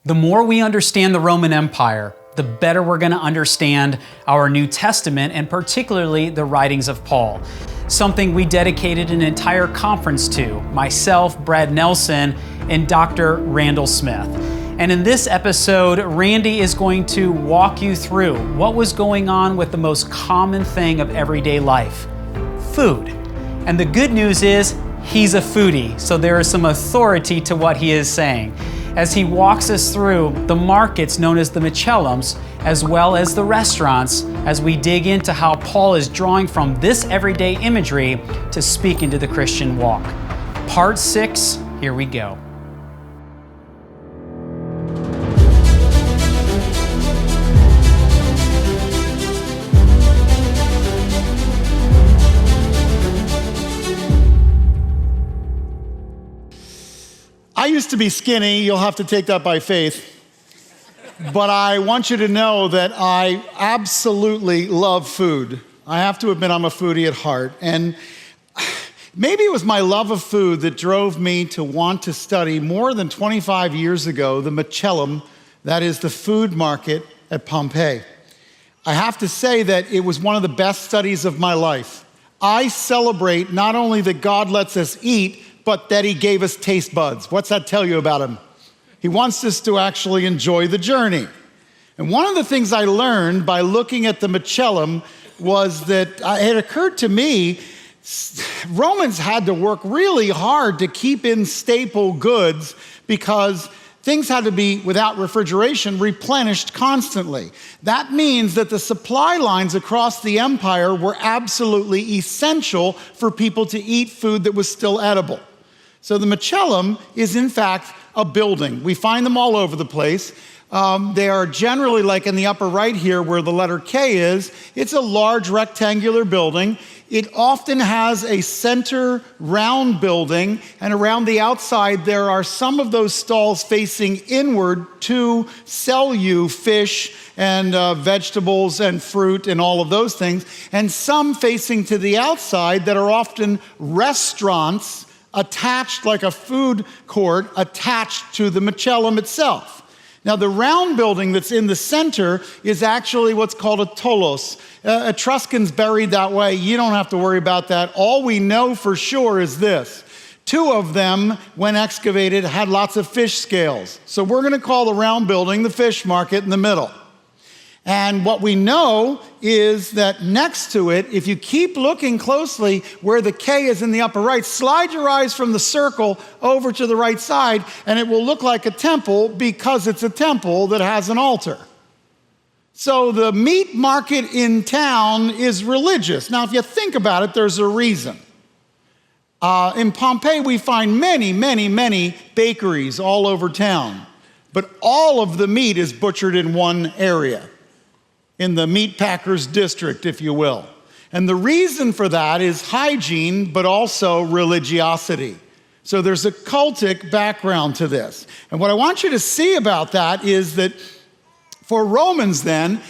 The more we understand the Roman Empire, the better we're going to understand our New Testament and particularly the writings of Paul. Something we dedicated an entire conference to, myself, Brad Nelson, and Dr. Randall Smith. And in this episode, Randy is going to walk you through what was going on with the most common thing of everyday life, food. And the good news is, he's a foodie, so there is some authority to what he is saying, as he walks us through the markets known as the Macellums, as well as the restaurants, as we dig into how Paul is drawing from this everyday imagery to speak into the Christian walk. Part 6, here we go. I used to be skinny, you'll have to take that by faith, but I want you to know that I absolutely love food. I have to admit I'm a foodie at heart, and maybe it was my love of food that drove me to want to study more than 25 years ago the Macellum, that is the food market at Pompeii. I have to say that it was one of the best studies of my life. I celebrate not only that God lets us eat, but that he gave us taste buds. What's that tell you about him? He wants us to actually enjoy the journey. And one of the things I learned by looking at the Macellum was that it had occurred to me, Romans had to work really hard to keep in staple goods because things had to be, without refrigeration, replenished constantly. That means that the supply lines across the empire were absolutely essential for people to eat food that was still edible. So the Macellum is in fact a building. We find them all over the place. They are generally like in the upper right here where the letter K is. It's a large rectangular building. It often has a center round building, and around the outside there are some of those stalls facing inward to sell you fish and vegetables and fruit and all of those things, and some facing to the outside that are often restaurants attached, like a food court attached to the Macellum itself. Now, the round building that's in the center is actually what's called a tolos. Etruscans buried that way. You don't have to worry about that. All we know for sure is this. 2 of them, when excavated, had lots of fish scales. So we're going to call the round building the fish market in the middle. And what we know is that next to it, if you keep looking closely where the K is in the upper right, slide your eyes from the circle over to the right side, and it will look like a temple because it's a temple that has an altar. So the meat market in town is religious. Now, if you think about it, there's a reason. In Pompeii, we find many, many, many bakeries all over town, but all of the meat is butchered in one area, in the meat packers district, if you will. And the reason for that is hygiene, but also religiosity. So there's a cultic background to this. And what I want you to see about that is that for Romans then,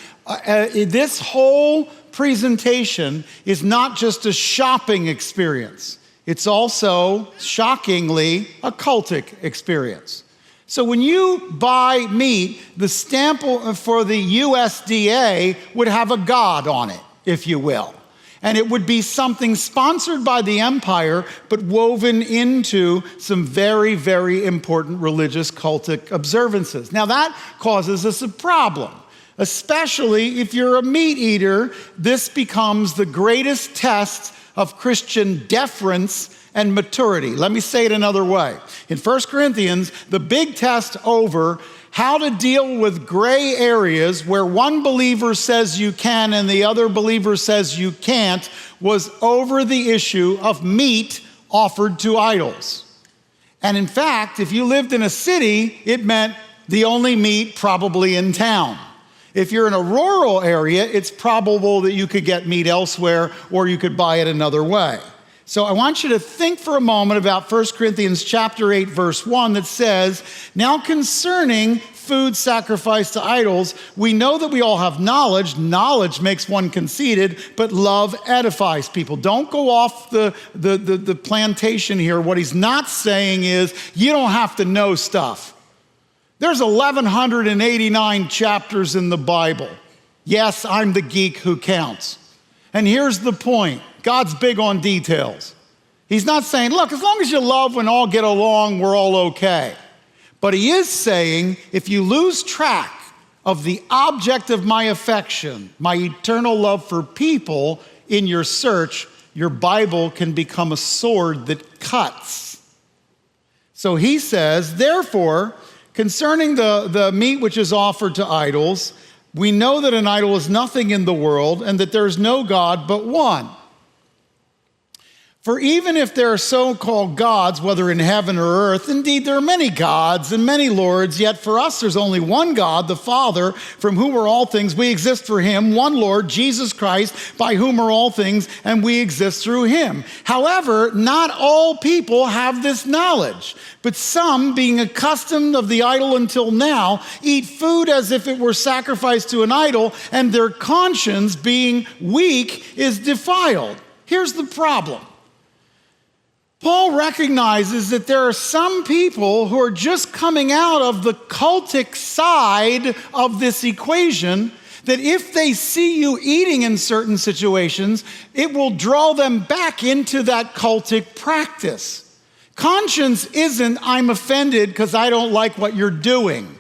this whole presentation is not just a shopping experience. It's also, shockingly, a cultic experience. So when you buy meat, the stamp for the USDA would have a god on it, if you will. And it would be something sponsored by the empire, but woven into some very, very important religious cultic observances. Now that causes us a problem, especially if you're a meat eater. This becomes the greatest test of Christian deference and maturity. Let me say it another way. In 1 Corinthians, the big test over how to deal with gray areas where one believer says you can and the other believer says you can't was over the issue of meat offered to idols. And in fact, if you lived in a city, it meant the only meat probably in town. If you're in a rural area, it's probable that you could get meat elsewhere or you could buy it another way. So I want you to think for a moment about 1 Corinthians chapter 8, verse 1 that says, "Now concerning food sacrificed to idols, we know that we all have knowledge. Knowledge makes one conceited, but love edifies people." Don't go off the plantation here. What he's not saying is you don't have to know stuff. There's 1,189 chapters in the Bible. Yes, I'm the geek who counts. And here's the point. God's big on details. He's not saying, look, as long as you love and all get along, we're all okay. But he is saying, if you lose track of the object of my affection, my eternal love for people in your search, your Bible can become a sword that cuts. So he says, therefore, concerning the meat which is offered to idols, we know that an idol is nothing in the world and that there is no God but one. For even if there are so-called gods, whether in heaven or earth, indeed there are many gods and many lords, yet for us there's only one God, the Father, from whom are all things. We exist for him, one Lord, Jesus Christ, by whom are all things, and we exist through him. However, not all people have this knowledge, but some, being accustomed of the idol until now, eat food as if it were sacrificed to an idol, and their conscience, being weak, is defiled. Here's the problem. Paul recognizes that there are some people who are just coming out of the cultic side of this equation, that if they see you eating in certain situations, it will draw them back into that cultic practice. Conscience isn't, I'm offended because I don't like what you're doing.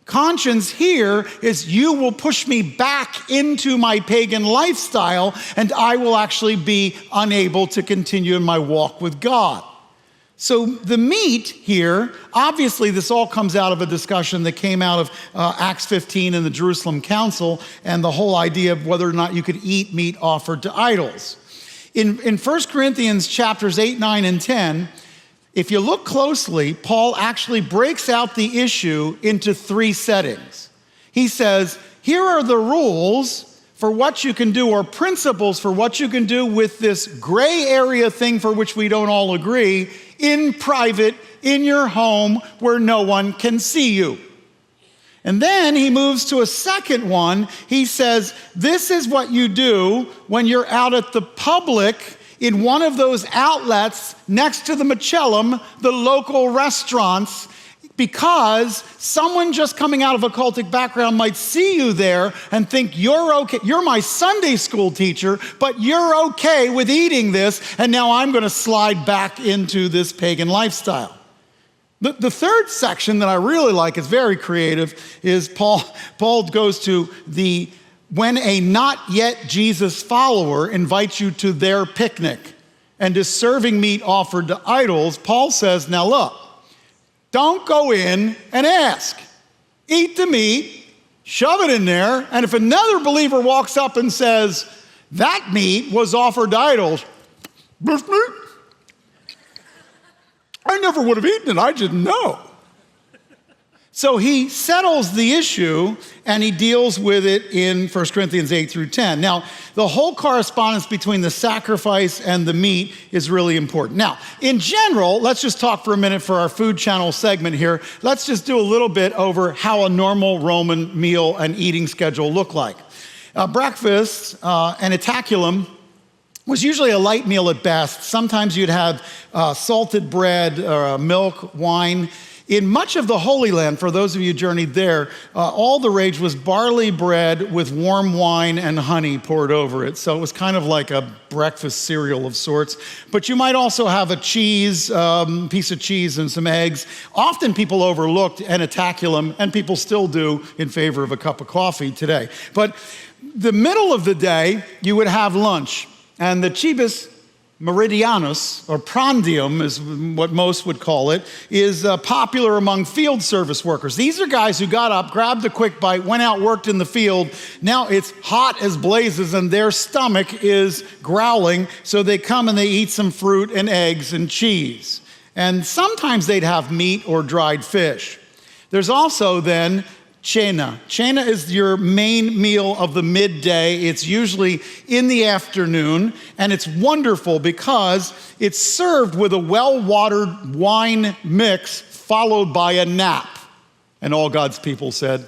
Conscience here is you will push me back into my pagan lifestyle and I will actually be unable to continue in my walk with God. So the meat here, obviously this all comes out of a discussion that came out of Acts 15 and the Jerusalem Council and the whole idea of whether or not you could eat meat offered to idols. In 1 Corinthians chapters 8, 9, and 10, if you look closely, Paul actually breaks out the issue into three settings. He says, here are the rules for what you can do, or principles for what you can do with this gray area thing for which we don't all agree, in private, in your home, where no one can see you. And then he moves to a second one. He says, this is what you do when you're out at the public in one of those outlets next to the Macellum, the local restaurants, because someone just coming out of a cultic background might see you there and think you're okay. You're my Sunday school teacher, but you're okay with eating this, and now I'm going to slide back into this pagan lifestyle. The third section that I really like, is very creative, is Paul goes to the when a not yet Jesus follower invites you to their picnic and is serving meat offered to idols. Paul says, now look, don't go in and ask. Eat the meat, shove it in there, and if another believer walks up and says, that meat was offered to idols, this meat? I never would have eaten it, I didn't know. So he settles the issue and he deals with it in 1 Corinthians 8 through 10. Now, the whole correspondence between the sacrifice and the meat is really important. Now, in general, let's just talk for a minute for our food channel segment here. Let's just do a little bit over how a normal Roman meal and eating schedule looked like. Breakfast, an itaculum, was usually a light meal at best. Sometimes you'd have salted bread, milk, wine. In much of the Holy Land, for those of you who journeyed there, all the rage was barley bread with warm wine and honey poured over it. So it was kind of like a breakfast cereal of sorts. But you might also have a cheese, piece of cheese and some eggs. Often people overlooked an itaculum, and people still do, in favor of a cup of coffee today. But the middle of the day, you would have lunch. And the cibus meridianus, or prandium is what most would call it, is popular among field service workers. These are guys who got up, grabbed a quick bite, went out, worked in the field. Now it's hot as blazes and their stomach is growling, so they come and they eat some fruit and eggs and cheese. And sometimes they'd have meat or dried fish. There's also then cena. Cena is your main meal of the midday. It's usually in the afternoon, and it's wonderful because it's served with a well-watered wine mix followed by a nap. And all God's people said,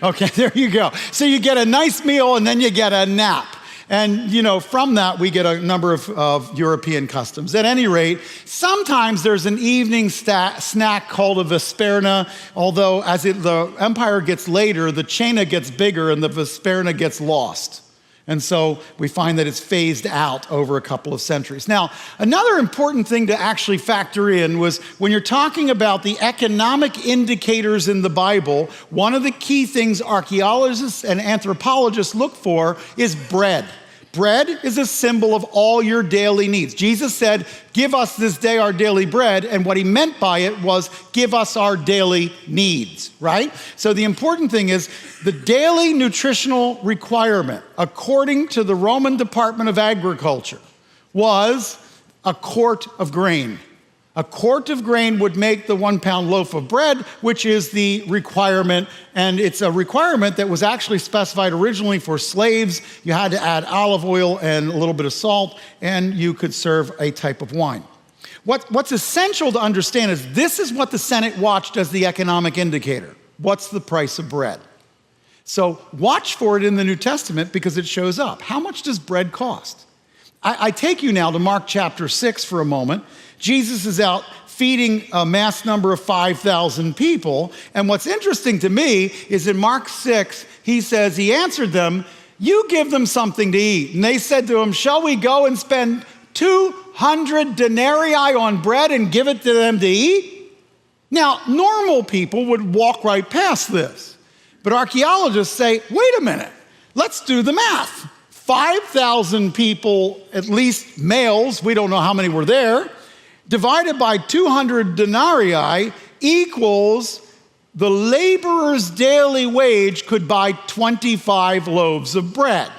okay, there you go. So you get a nice meal and then you get a nap. And, from that, we get a number of European customs. At any rate, sometimes there's an evening snack called a vesperna, although as the empire gets later, the cena gets bigger and the vesperna gets lost. And so we find that it's phased out over a couple of centuries. Now, another important thing to actually factor in was when you're talking about the economic indicators in the Bible, one of the key things archaeologists and anthropologists look for is bread. Bread is a symbol of all your daily needs. Jesus said, "Give us this day our daily bread," and what he meant by it was, give us our daily needs, right? So the important thing is the daily nutritional requirement, according to the Roman Department of Agriculture, was a quart of grain. A quart of grain would make the 1 pound loaf of bread, which is the requirement. And it's a requirement that was actually specified originally for slaves. You had to add olive oil and a little bit of salt, and you could serve a type of wine. What's essential to understand is this is what the Senate watched as the economic indicator. What's the price of bread? So watch for it in the New Testament because it shows up. How much does bread cost? I take you now to Mark chapter 6 for a moment. Jesus is out feeding a mass number of 5,000 people. And what's interesting to me is in Mark 6, he says, he answered them, "You give them something to eat." And they said to him, "Shall we go and spend 200 denarii on bread and give it to them to eat?" Now, normal people would walk right past this. But archaeologists say, wait a minute, let's do the math. 5,000 people, at least males, we don't know how many were there, divided by 200 denarii equals the laborer's daily wage could buy 25 loaves of bread.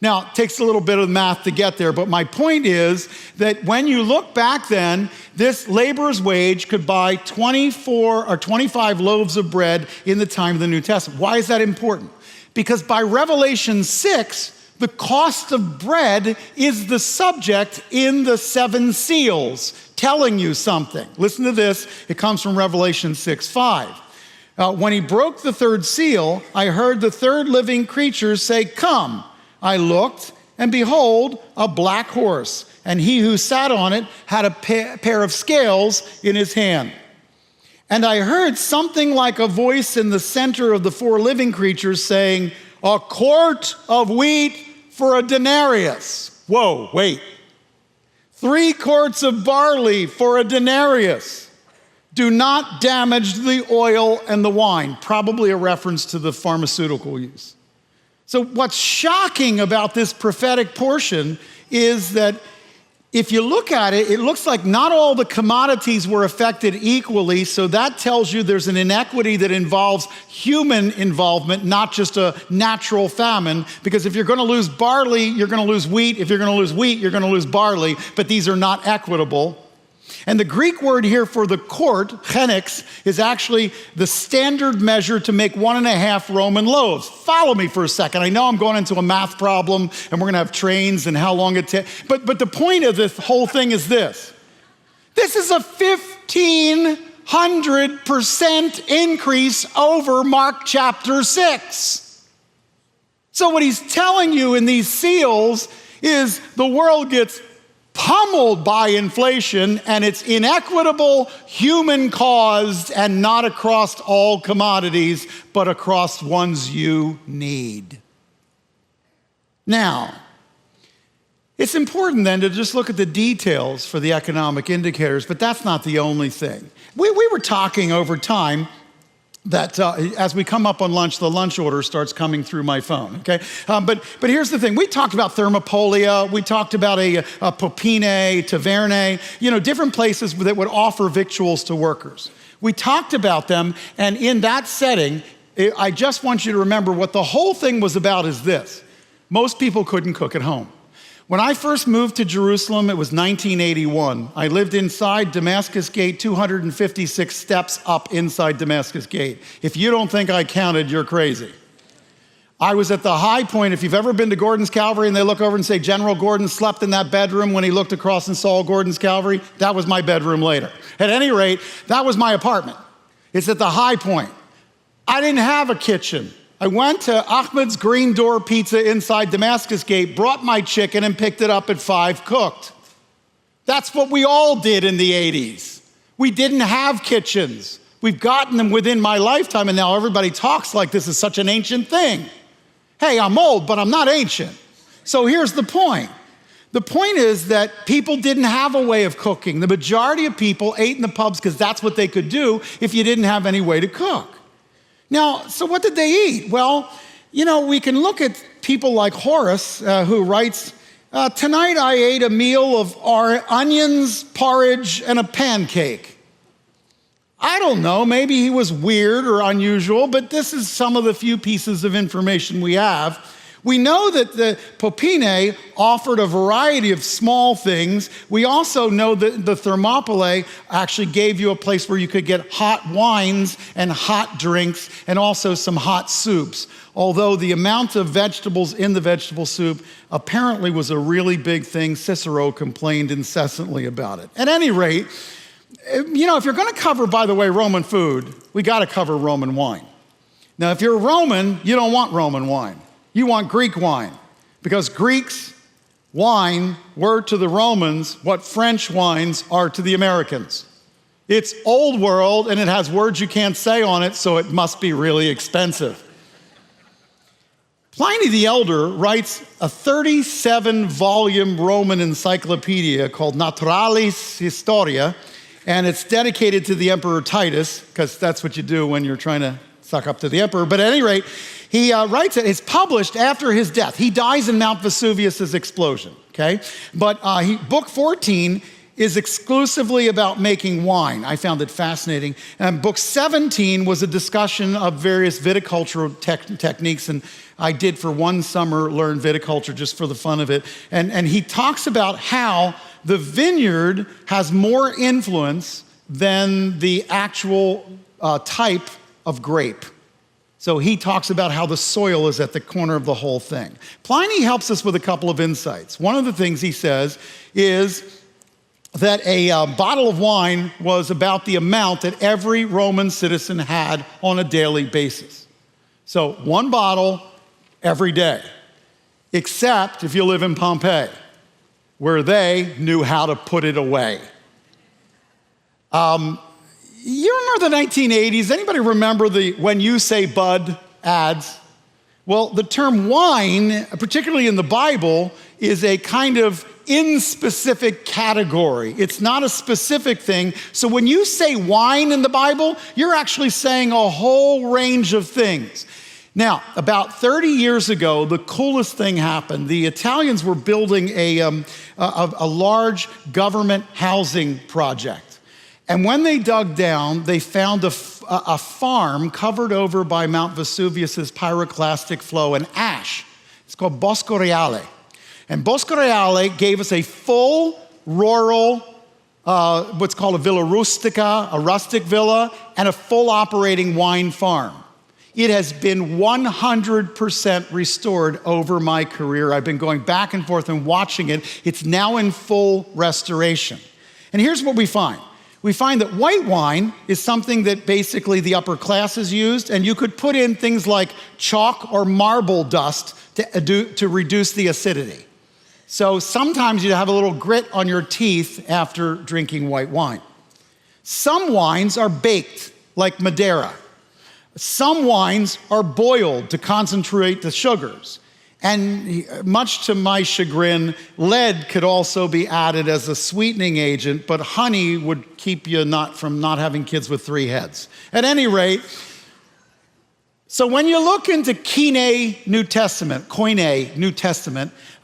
Now, it takes a little bit of math to get there, but my point is that when you look back then, this laborer's wage could buy 24 or 25 loaves of bread in the time of the New Testament. Why is that important? Because by Revelation 6, the cost of bread is the subject in the 7 seals, telling you something. Listen to this. It comes from Revelation 6:5. When he broke the 3rd seal, I heard the 3rd living creature say, "Come." I looked, and behold, a black horse, and he who sat on it had a pair of scales in his hand. And I heard something like a voice in the center of the 4 living creatures saying, "A quart of wheat for a denarius." Whoa, wait. 3 quarts of barley for a denarius. Do not damage the oil and the wine. Probably a reference to the pharmaceutical use. So what's shocking about this prophetic portion is that if you look at it, it looks like not all the commodities were affected equally, so that tells you there's an inequity that involves human involvement, not just a natural famine, because if you're going to lose barley, you're going to lose wheat. If you're going to lose wheat, you're going to lose barley, but these are not equitable. And the Greek word here for the quart, chenix, is actually the standard measure to make 1.5 Roman loaves. Follow me for a second. I know I'm going into a math problem, and we're going to have trains and how long it takes. But the point of this whole thing is this. This is a 1,500% increase over Mark chapter 6. So what he's telling you in these seals is the world gets pummeled by inflation, and it's inequitable, human-caused, and not across all commodities, but across ones you need. Now, it's important then to just look at the details for the economic indicators, but that's not the only thing. We were talking over time that as we come up on lunch, the lunch order starts coming through my phone, okay? But here's the thing. We talked about thermopolia. We talked about a popine, taverne, different places that would offer victuals to workers. We talked about them, and in that setting, I just want you to remember what the whole thing was about is this. Most people couldn't cook at home. When I first moved to Jerusalem, it was 1981. I lived inside Damascus Gate, 256 steps up inside Damascus Gate. If you don't think I counted, you're crazy. I was at the high point. If you've ever been to Gordon's Calvary and they look over and say, General Gordon slept in that bedroom when he looked across and saw Gordon's Calvary, that was my bedroom later. At any rate, that was my apartment. It's at the high point. I didn't have a kitchen. I went to Ahmed's Green Door Pizza inside Damascus Gate, brought my chicken and picked it up at 5 cooked. That's what we all did in the 80s. We didn't have kitchens. We've gotten them within my lifetime, and now everybody talks like this is such an ancient thing. Hey, I'm old, but I'm not ancient. So here's the point. The point is that people didn't have a way of cooking. The majority of people ate in the pubs because that's what they could do if you didn't have any way to cook. Now, so what did they eat? Well, we can look at people like Horace, who writes, tonight I ate a meal of onions, porridge, and a pancake. I don't know, maybe he was weird or unusual, but this is some of the few pieces of information we have. We know that the Popine offered a variety of small things. We also know that the Thermopylae actually gave you a place where you could get hot wines and hot drinks and also some hot soups. Although the amount of vegetables in the vegetable soup apparently was a really big thing. Cicero complained incessantly about it. At any rate, if you're going to cover, by the way, Roman food, we got to cover Roman wine. Now, if you're Roman, you don't want Roman wine. You want Greek wine, because Greeks' wine were to the Romans what French wines are to the Americans. It's old world, and it has words you can't say on it, so it must be really expensive. Pliny the Elder writes a 37-volume Roman encyclopedia called Naturalis Historia, and it's dedicated to the Emperor Titus, because that's what you do when you're trying to suck up to the emperor. But at any rate, he writes it. It's published after his death. He dies in Mount Vesuvius' explosion, okay? But book 14 is exclusively about making wine. I found it fascinating. And book 17 was a discussion of various viticultural techniques, and I did for one summer learn viticulture just for the fun of it. And he talks about how the vineyard has more influence than the actual type of grape. So he talks about how the soil is at the corner of the whole thing. Pliny helps us with a couple of insights. One of the things he says is that a bottle of wine was about the amount that every Roman citizen had on a daily basis. So 1 bottle every day, except if you live in Pompeii, where they knew how to put it away. You remember the 1980s? Anybody remember the When You Say Bud ads? Well, the term wine, particularly in the Bible, is a kind of inspecific category. It's not a specific thing. So when you say wine in the Bible, you're actually saying a whole range of things. Now, about 30 years ago, the coolest thing happened. The Italians were building a large government housing project. And when they dug down, they found a farm covered over by Mount Vesuvius' pyroclastic flow and ash. It's called Bosco Reale. And Bosco Reale gave us a full rural, what's called a villa rustica, a rustic villa, and a full operating wine farm. It has been 100% restored over my career. I've been going back and forth and watching it. It's now in full restoration. And here's what we find. We find that white wine is something that basically the upper classes used, and you could put in things like chalk or marble dust to reduce the acidity. So sometimes you have a little grit on your teeth after drinking white wine. Some wines are baked, like Madeira. Some wines are boiled to concentrate the sugars. And much to my chagrin, lead could also be added as a sweetening agent, but honey would keep you from not having kids with 3 heads. At any rate, so when you look into Koine New Testament,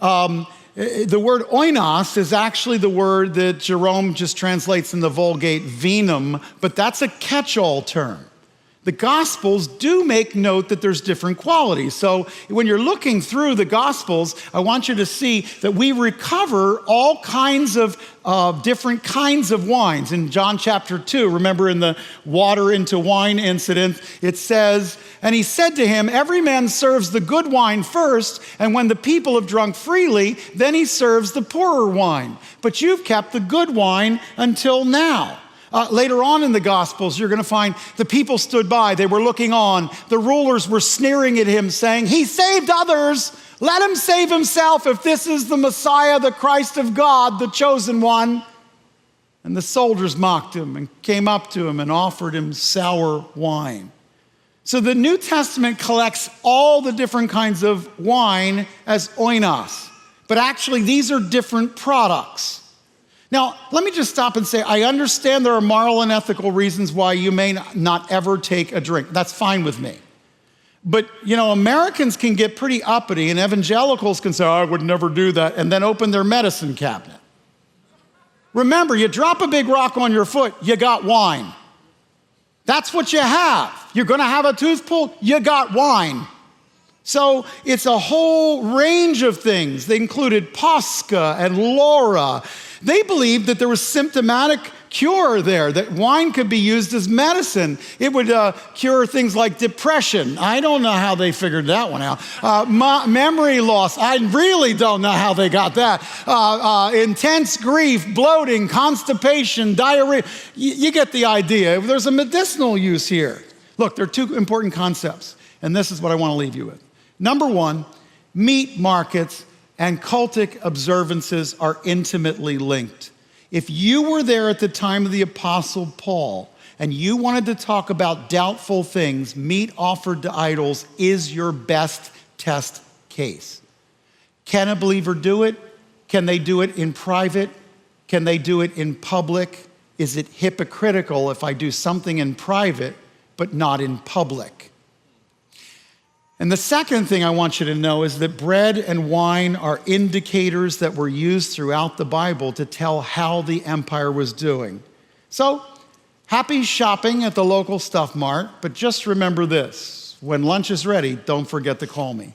the word oinos is actually the word that Jerome just translates in the Vulgate vinum, but that's a catch-all term. The Gospels do make note that there's different qualities. So when you're looking through the Gospels, I want you to see that we recover all kinds of different kinds of wines. In John chapter 2, remember in the water into wine incident, it says, and he said to him, every man serves the good wine first, and when the people have drunk freely, then he serves the poorer wine. But you've kept the good wine until now. Later on in the Gospels, you're going to find the people stood by. They were looking on. The rulers were sneering at him, saying, "He saved others. Let him save himself if this is the Messiah, the Christ of God, the chosen one." And the soldiers mocked him and came up to him and offered him sour wine. So the New Testament collects all the different kinds of wine as oinos. But actually, these are different products. Now, let me just stop and say, I understand there are moral and ethical reasons why you may not ever take a drink. That's fine with me. But, Americans can get pretty uppity, and evangelicals can say, "I would never do that," and then open their medicine cabinet. Remember, you drop a big rock on your foot, you got wine. That's what you have. You're going to have a tooth pulled, you got wine. So it's a whole range of things. They included Posca and Laura. They believed that there was symptomatic cure there, that wine could be used as medicine. It would cure things like depression. I don't know how they figured that one out. Memory loss. I really don't know how they got that. Intense grief, bloating, constipation, diarrhea. You get the idea. There's a medicinal use here. Look, there are two important concepts, and this is what I want to leave you with. Number one, meat markets and cultic observances are intimately linked. If you were there at the time of the Apostle Paul and you wanted to talk about doubtful things, meat offered to idols is your best test case. Can a believer do it? Can they do it in private? Can they do it in public? Is it hypocritical if I do something in private but not in public? And the second thing I want you to know is that bread and wine are indicators that were used throughout the Bible to tell how the empire was doing. So, happy shopping at the local Stuff Mart, but just remember this: when lunch is ready, don't forget to call me.